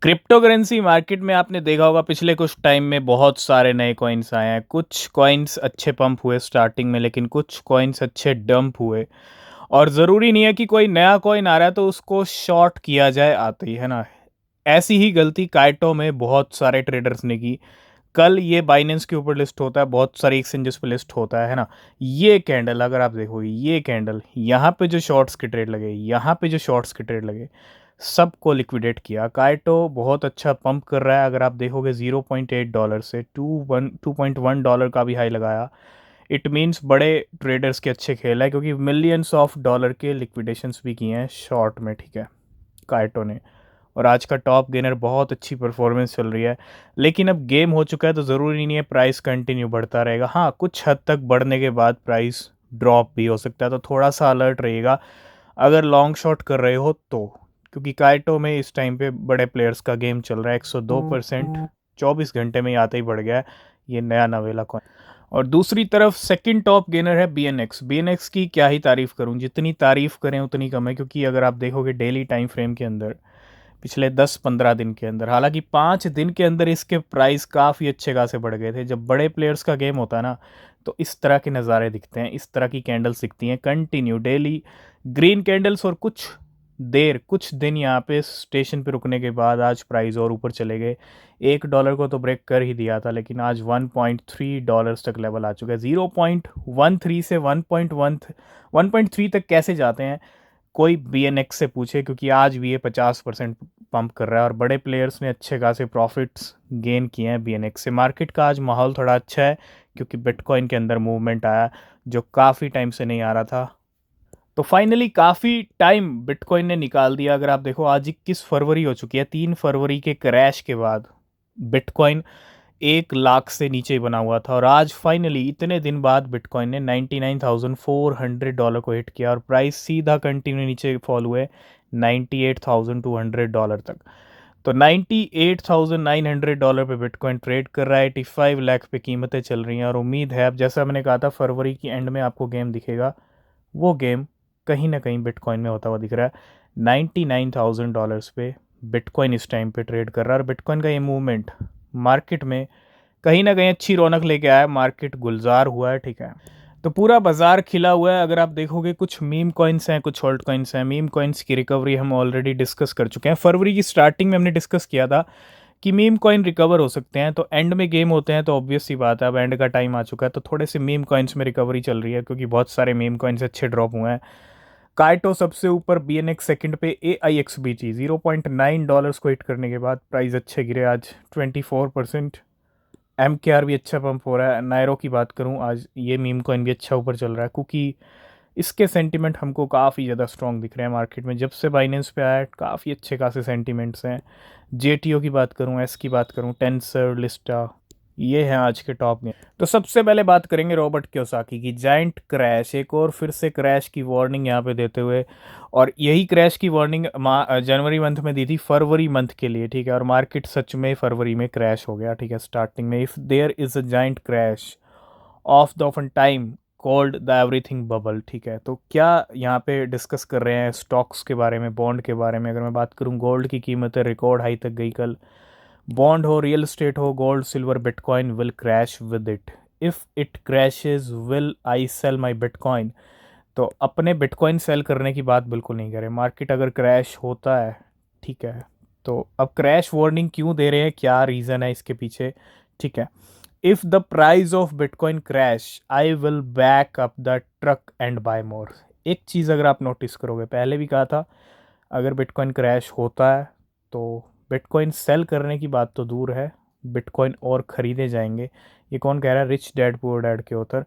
Crypto currency market में आपने देखा होगा पिछले कुछ टाइम में बहुत सारे नए कॉइन्स आए हैं। कुछ कॉइन्स अच्छे पंप हुए स्टार्टिंग में, लेकिन कुछ कॉइन्स अच्छे डंप हुए। और ज़रूरी नहीं है कि कोई नया कॉइन आ रहा है तो उसको शॉर्ट किया जाए आते ही, है ना। ऐसी ही गलती काइटो में बहुत सारे ट्रेडर्स ने की। कल ये बाइनेंस के ऊपर लिस्ट होता है, बहुत सारी एक्सचेंजेस पे लिस्ट होता है ना। ये कैंडल अगर आप देखोगे, ये कैंडल यहाँ पे जो शॉर्ट्स के ट्रेड लगे, यहाँ पे जो शॉर्ट्स के ट्रेड लगे, सबको लिक्विडेट किया। काइटो बहुत अच्छा पंप कर रहा है। अगर आप देखोगे $0.8 से 2.1 का भी हाई लगाया। इट मीन्स बड़े ट्रेडर्स के अच्छे खेल है, क्योंकि मिलियंस ऑफ डॉलर के लिक्विडेशंस भी किए हैं शॉर्ट में, ठीक है, काइटो ने। और आज का टॉप गेनर, बहुत अच्छी परफॉर्मेंस चल रही है। लेकिन अब गेम हो चुका है तो ज़रूरी नहीं है प्राइस कंटिन्यू बढ़ता रहेगा। हाँ, कुछ हद तक बढ़ने के बाद प्राइस ड्रॉप भी हो सकता है, तो थोड़ा सा अलर्ट रहिएगा अगर लॉन्ग शॉट कर रहे हो तो। क्योंकि काइटो में इस टाइम पे बड़े प्लेयर्स का गेम चल रहा है। 102% 24 घंटे में ही आते ही बढ़ गया है ये नया नवेला कॉइन। और दूसरी तरफ सेकंड टॉप गेनर है BNX। BNX की क्या ही तारीफ़ करूं, जितनी तारीफ़ करें उतनी कम है। क्योंकि अगर आप देखोगे डेली टाइम फ्रेम के अंदर, पिछले 10-15 दिन के अंदर, हालांकि 5 दिन के अंदर इसके प्राइस काफ़ी अच्छे खासे बढ़ गए थे। जब बड़े प्लेयर्स का गेम होता है ना, तो इस तरह के नज़ारे दिखते हैं, इस तरह की कैंडल्स दिखती हैं कंटिन्यू डेली ग्रीन कैंडल्स। और कुछ दिन यहाँ पे स्टेशन पे रुकने के बाद आज प्राइस और ऊपर चले गए। $1 को तो ब्रेक कर ही दिया था, लेकिन आज $1.3 तक लेवल आ चुका है। 0.13 से 1.3 तक कैसे जाते हैं, कोई BNX से पूछे। क्योंकि आज भी ये 50% पंप कर रहा है और बड़े प्लेयर्स ने अच्छे खासे प्रॉफिट्स गेन किए हैं BNX से। मार्केट का आज माहौल थोड़ा अच्छा है, क्योंकि बिटकॉइन के अंदर मूवमेंट आया जो काफ़ी टाइम से नहीं आ रहा था। तो फाइनली काफ़ी टाइम बिटकॉइन ने निकाल दिया। अगर आप देखो, आज 21 फरवरी हो चुकी है। 3 फरवरी के क्रैश के बाद बिटकॉइन 1 लाख से नीचे ही बना हुआ था, और आज फाइनली इतने दिन बाद बिटकॉइन ने $99,400 को हिट किया और प्राइस सीधा कंटिन्यू नीचे फॉल हुए $98,200 तक। तो $98,900 पे बिटकॉइन ट्रेड कर रहा है। 85 लाख पे कीमतें चल रही हैं, और उम्मीद है अब, जैसा मैंने कहा था, फरवरी की एंड में आपको गेम दिखेगा। वो गेम कहीं ना कहीं बिटकॉइन में होता हुआ दिख रहा है। $99,000 पे बिटकॉइन इस टाइम पे ट्रेड कर रहा है। और बिटकॉइन का ये मूवमेंट मार्केट में कहीं ना कहीं अच्छी रौनक लेके आया। मार्केट गुलजार हुआ है, ठीक है, तो पूरा बाजार खिला हुआ है। अगर आप देखोगे, कुछ मीम कॉइन्स हैं, कुछ होल्ड कॉइन्स हैं। मीम कॉइन्स की रिकवरी हम ऑलरेडी डिस्कस कर चुके हैं। फरवरी की स्टार्टिंग में हमने डिस्कस किया था कि मीम कॉइन रिकवर हो सकते हैं। तो एंड में गेम होते हैं तो ऑब्वियस सी बात है, अब एंड का टाइम आ चुका है, तो थोड़े से मीम कॉइन्स में रिकवरी चल रही है, क्योंकि बहुत सारे मीम कॉइन्स अच्छे ड्रॉप हुए हैं। काइटो सबसे ऊपर, BNX सेकंड पे, AIXBT $0.9 को हिट करने के बाद प्राइस अच्छे गिरे आज 24%। MKR भी अच्छा पंप हो रहा है। नायरो की बात करूं, आज ये मीम कॉइन भी अच्छा ऊपर चल रहा है, क्योंकि इसके सेंटीमेंट हमको काफ़ी ज़्यादा स्ट्रॉन्ग दिख रहे हैं मार्केट में। जब से बाइनेंस पे आया, काफ़ी अच्छे खासे सेंटीमेंट्स हैं। JTO की बात करूं, S की बात करूं, टेंसर, लिस्टा, ये हैं आज के टॉप में। तो सबसे पहले बात करेंगे रॉबर्ट कियोसाकी की। जायंट क्रैश, एक और फिर से क्रैश की वार्निंग यहाँ पे देते हुए, और यही क्रैश की वार्निंग जनवरी मंथ में दी थी फरवरी मंथ के लिए, ठीक है। और मार्केट सच में फरवरी में क्रैश हो गया, ठीक है, स्टार्टिंग में। If there is a giant crash of the often time called the everything bubble, ठीक है। तो क्या यहाँ पे डिस्कस कर रहे हैं स्टॉक्स के बारे में, बॉन्ड के बारे में। अगर मैं बात करूँ, गोल्ड की कीमतें रिकॉर्ड हाई तक गई कल। बॉन्ड हो, रियल स्टेट हो, gold, silver, bitcoin will crash with it. If it crashes will I sell my bitcoin. तो अपने बिटकॉइन सेल करने की बात बिल्कुल नहीं करें। मार्केट अगर क्रैश होता है, ठीक है, तो अब क्रैश वार्निंग क्यों दे रहे हैं, क्या रीज़न है इसके पीछे, ठीक है। If the price of bitcoin crash, I will back up the truck and buy more. एक चीज़ अगर आप नोटिस करोगे, पहले भी कहा था, अगर बिटकॉइन क्रैश होता है तो बिटकॉइन सेल करने की बात तो दूर है, बिटकॉइन और ख़रीदे जाएंगे। ये कौन कह रहा है? रिच डैड पुअर डैड के author।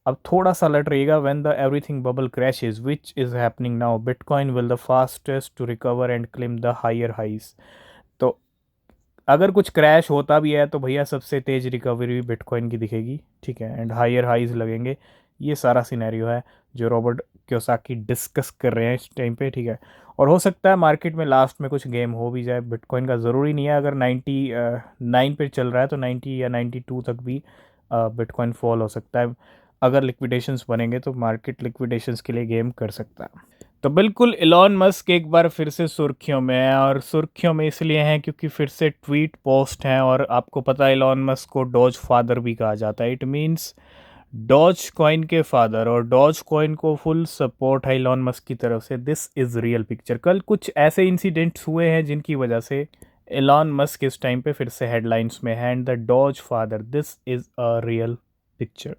अब थोड़ा सा अलर्ट रहिएगा। When the everything bubble crashes which is happening now, bitcoin will the fastest to recover and climb the higher highs. तो अगर कुछ क्रैश होता भी है तो भैया सबसे तेज़ रिकवरी भी बिटकॉइन की दिखेगी, ठीक है, एंड हायर हाइज लगेंगे। ये सारा सिनेरियो है जो रॉबर्ट कियोसाकी डिस्कस कर रहे हैं इस टाइम पे, ठीक है। और हो सकता है मार्केट में लास्ट में कुछ गेम हो भी जाए बिटकॉइन का, ज़रूरी नहीं है। अगर 99 पे चल रहा है तो 90 या 92 तक भी बिटकॉइन फॉल हो सकता है। अगर लिक्विडेशंस बनेंगे तो मार्केट लिक्विडेशंस के लिए गेम कर सकता है। तो बिल्कुल इलॉन मस्क एक बार फिर से सुर्खियों में है, और सुर्खियों में इसलिए हैं क्योंकि फिर से ट्वीट पोस्ट हैं, और आपको पता है इलॉन मस्क को डॉज फादर भी कहा जाता है। इट मीन्स डॉज कॉइन के फादर, और डॉज कॉइन को फुल सपोर्ट है इलॉन मस्क की तरफ से। This is real picture. कल कुछ ऐसे इंसिडेंट्स हुए हैं जिनकी वजह से इलॉन मस्क इस टाइम पे फिर से हेडलाइंस में है, and the Doge father, this is a real picture.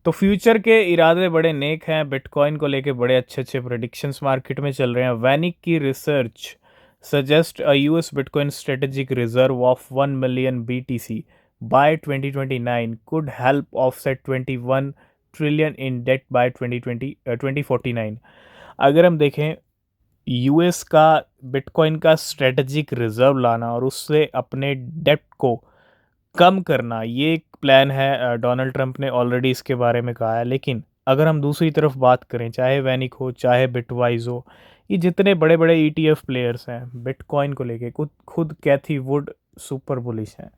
तो फ्यूचर के इरादे बड़े नेक हैं, बिटकॉइन को लेके बड़े अच्छे अच्छे प्रेडिक्शंस मार्केट में चल रहे हैं। वैनिक की research suggest a US bitcoin strategic reserve of 1 million BTC by 2029 could help offset 21 trillion in debt by 2049। अगर हम देखें यूएस का बिटकॉइन का स्ट्रेटेजिक रिजर्व लाना और उससे अपने डेप्ट को कम करना, ये एक प्लान है। डोनाल्ड ट्रंप ने ऑलरेडी इसके बारे में कहा है। लेकिन अगर हम दूसरी तरफ बात करें, चाहे वैनिक हो चाहे बिटवाइज हो, ये जितने बड़े बड़े ईटीएफ प्लेयर्स हैं बिटकॉइन को लेके, खुद खुद कैथी वुड सुपर बुलिश हैं।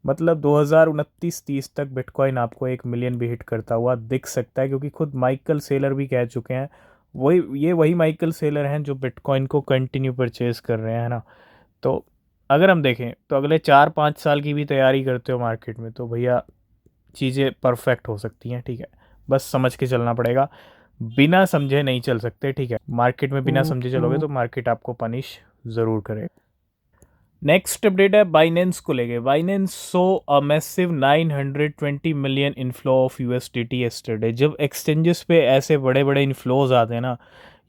मतलब 2029-30 तक बिटकॉइन आपको 1 मिलियन भी हिट करता हुआ दिख सकता है, क्योंकि खुद माइकल सेलर भी कह चुके हैं। वही माइकल सेलर हैं जो बिटकॉइन को कंटिन्यू परचेज कर रहे हैं ना। तो अगर हम देखें तो अगले 4-5 साल की भी तैयारी करते हो मार्केट में, तो भैया चीज़ें परफेक्ट हो सकती हैं। ठीक है, बस समझ के चलना पड़ेगा, बिना समझे नहीं चल सकते। ठीक है, मार्केट में बिना समझे चलोगे तो मार्केट आपको पनिश ज़रूर करेगा। नेक्स्ट अपडेट है बाइनेंस को लेके। Binance so a massive 920 million inflow of USDT yesterday. जब एक्सचेंजेस पे ऐसे बड़े बड़े इनफ्लोज आते हैं ना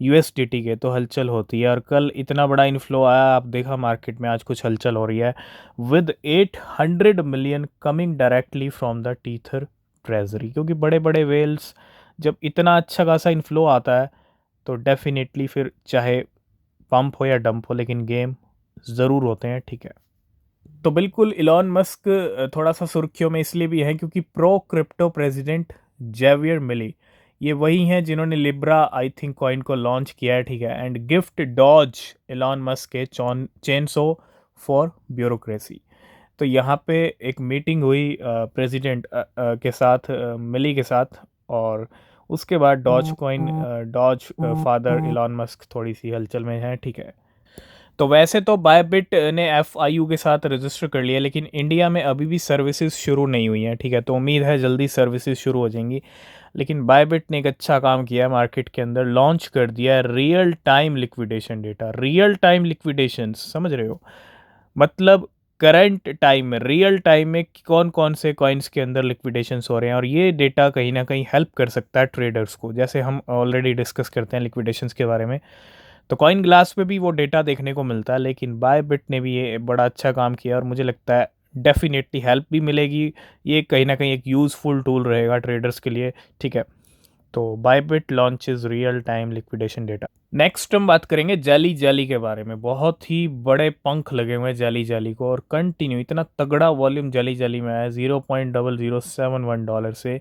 यूएसडीटी के, तो हलचल होती है। और कल इतना बड़ा इनफ्लो आया, आप देखा मार्केट में आज कुछ हलचल हो रही है, with 800 million coming directly from the Tether treasury. क्योंकि बड़े बड़े वेल्स जब इतना अच्छा खासा इनफ्लो आता है तो डेफिनेटली फिर चाहे पंप हो या डंप हो, लेकिन गेम ज़रूर होते हैं। ठीक है, तो बिल्कुल इलॉन मस्क थोड़ा सा सुर्खियों में इसलिए भी है क्योंकि pro crypto president Javier Milei, ये वही हैं जिन्होंने लिब्रा आई थिंक कॉइन को लॉन्च किया है। ठीक है, and gift Doge Elon Musk के चेनसो फॉर ब्यूरोक्रेसी। तो यहाँ पे एक मीटिंग हुई प्रेसिडेंट के साथ, मिली के साथ, और उसके बाद Dogecoin, Doge father Elon Musk थोड़ी सी हलचल में है। ठीक है, तो वैसे तो बायबिट ने एफआईयू के साथ रजिस्टर कर लिया, लेकिन इंडिया में अभी भी सर्विसेज शुरू नहीं हुई हैं। ठीक है, तो उम्मीद है जल्दी सर्विसेज शुरू हो जाएंगी। लेकिन बायबिट ने एक अच्छा काम किया है, मार्केट के अंदर लॉन्च कर दिया है real time liquidation data. Real time liquidation समझ रहे हो, मतलब करंट टाइम में, रियल टाइम में कौन कौन से कॉइन्स के अंदर लिक्विडेशंस हो रहे हैं। और ये डेटा कहीं ना कहीं हेल्प कर सकता है ट्रेडर्स को, जैसे हम ऑलरेडी डिस्कस करते हैं लिक्विडेशंस के बारे में। तो कॉइन ग्लास पे भी वो डेटा देखने को मिलता है, लेकिन बायबिट ने भी ये बड़ा अच्छा काम किया, और मुझे लगता है डेफिनेटली हेल्प भी मिलेगी। ये कहीं ना कहीं एक यूज़फुल टूल रहेगा ट्रेडर्स के लिए। ठीक है, तो Bybit launches real time liquidation data. Next हम बात करेंगे जैली जैली के बारे में। बहुत ही बड़े पंख लगे हुए हैं जैली जैली को, और कंटिन्यू इतना तगड़ा वॉल्यूम जैली जैली में आया। $0.0071 से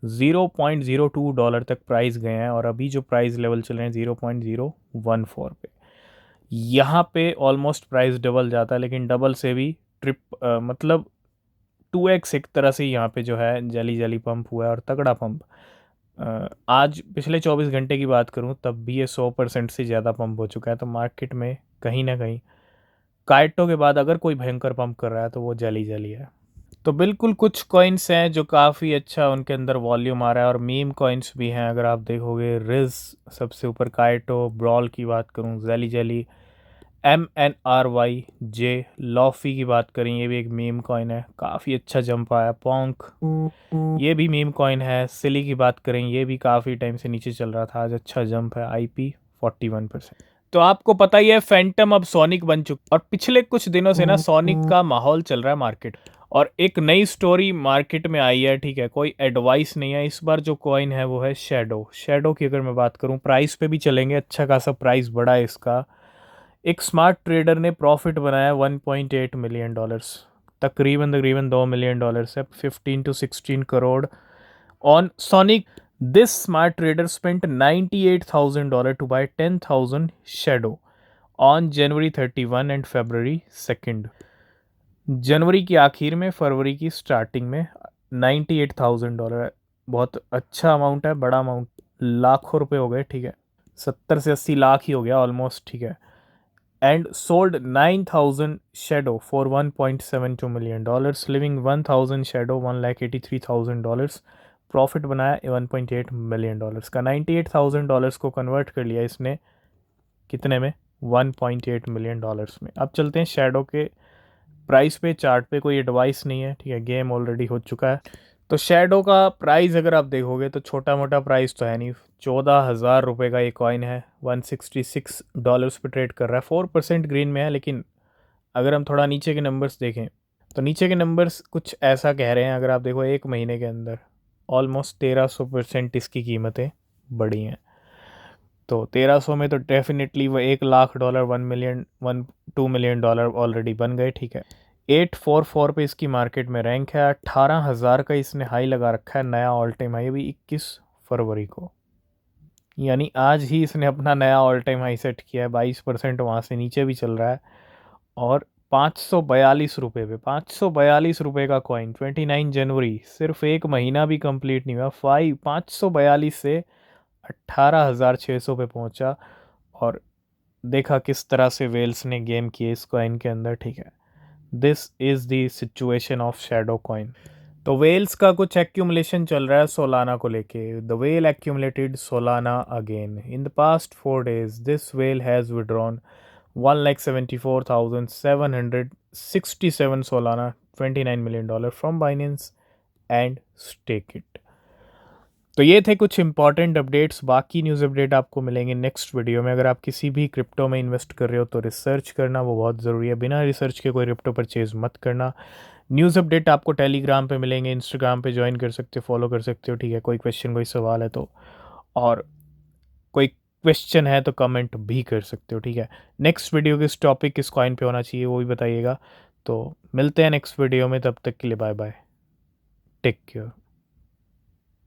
$0.02 तक प्राइस गए हैं, और अभी जो प्राइस लेवल चल रहे हैं 0.014 पे। यहाँ पे ऑलमोस्ट प्राइस डबल जाता है, लेकिन डबल से भी मतलब 2x एक तरह से यहाँ पे जो है जैली जैली पंप हुआ है, और तगड़ा पंप। आज पिछले 24 घंटे की बात करूँ तब भी ये 100% से ज़्यादा पंप हो चुका है। तो मार्केट में कहीं ना कहीं काइटो के बाद अगर कोई भयंकर पंप कर रहा है तो वो जैली जैली है। तो बिल्कुल कुछ कॉइन्स हैं जो काफ़ी अच्छा उनके अंदर वॉल्यूम आ रहा है, और मीम कॉइन्स भी हैं। अगर आप देखोगे रिज सबसे ऊपर, काइटो, ब्रॉल की बात करूं, जैली जैली, MNRYJ, लॉफी की बात करें, ये भी एक मीम कॉइन है, काफ़ी अच्छा जंप आया। पोंक, ये भी मीम कॉइन है। सिली की बात करें, ये भी काफ़ी टाइम से नीचे चल रहा था, आज अच्छा जंप है। IP 41%। तो आपको पता ही है फैंटम अब सोनिक बन चुका, और पिछले कुछ दिनों से ना सोनिक का माहौल चल रहा है मार्केट। और एक नई स्टोरी मार्केट में आई है। ठीक है, कोई एडवाइस नहीं है। इस बार जो कॉइन है वो है शैडो। शैडो की अगर मैं बात करूं, प्राइस पे भी चलेंगे, अच्छा खासा प्राइस बढ़ा है इसका। एक स्मार्ट ट्रेडर ने प्रॉफिट बनाया $1.8 मिलियन, तकरीबन तकरीबन $2 मिलियन से 15 to 16 crore on Sonic. This smart trader spent $98,000 to buy 10,000 Shadow on January 31 and February 2। जनवरी की आखिर में, फरवरी की स्टार्टिंग में $98,000, बहुत अच्छा अमाउंट है, बड़ा अमाउंट, लाखों रुपए हो गए। ठीक है, 70 से 80 लाख ही हो गया ऑलमोस्ट, ठीक है। And sold 9000 shadow for $1.72 million, living 1000 shadow $1,83,000। Profit बनाया $1.8 मिलियन का। $98,000 को कन्वर्ट कर लिया इसने कितने में, $1.8 मिलियन में। अब चलते हैं शेडो के प्राइस पे, चार्ट पे कोई एडवाइस नहीं है, ठीक है, गेम ऑलरेडी हो चुका है। तो शेडो का प्राइस अगर आप देखोगे तो छोटा मोटा प्राइस तो है नहीं, 14,000 रुपये का ये कॉइन है, $166 पे ट्रेड कर रहा है, 4% ग्रीन में है। लेकिन अगर हम थोड़ा नीचे के नंबर्स देखें तो नीचे के नंबर्स कुछ ऐसा कह रहे हैं, अगर आप देखो एक महीने के अंदर ऑलमोस्ट 1300% इसकी कीमतें बढ़ी हैं। तो 1300 में तो डेफिनेटली वो $1,00,000 $1 2 मिलियन ऑलरेडी बन गए, ठीक है। 844 पे इसकी मार्केट में रैंक है। 18,000 का इसने हाई लगा रखा है, नया ऑल टाइम हाई, भी 21 फरवरी को, यानी आज ही इसने अपना नया ऑल टाइम हाई सेट किया है। 22% वहाँ से नीचे भी चल रहा है। और 542 रुपये पे, 542 रुपये का कॉइन 29 जनवरी, सिर्फ एक महीना भी कंप्लीट नहीं हुआ, 542 से 18,600 पे पहुंचा। और देखा किस तरह से वेल्स ने गेम किए इस कॉइन के अंदर, ठीक है। This is the situation of Shadow coin. तो वेल्स का कुछ एक्यूमुलेशन चल रहा है सोलाना को लेके। The whale accumulated Solana again in the past 4 days। This whale has withdrawn 1,74,767 Solana, $29 million from Binance and stake it. तो ये थे कुछ इंपॉर्टेंट अपडेट्स। बाकी न्यूज़ अपडेट आपको मिलेंगे नेक्स्ट वीडियो में। अगर आप किसी भी क्रिप्टो में इन्वेस्ट कर रहे हो तो रिसर्च करना वो बहुत ज़रूरी है, बिना रिसर्च के कोई क्रिप्टो परचेज मत करना। न्यूज़ अपडेट आपको टेलीग्राम पे मिलेंगे, इंस्टाग्राम पे ज्वाइन कर सकते हो, फॉलो कर सकते हो, ठीक है। कोई क्वेश्चन कोई सवाल है तो, और कोई क्वेश्चन है तो कमेंट भी कर सकते हो, ठीक है। नेक्स्ट वीडियो किस टॉपिक किस कॉइन पे होना चाहिए वो भी बताइएगा। तो मिलते हैं नेक्स्ट वीडियो में, तब तक के लिए बाय बाय, टेक केयर।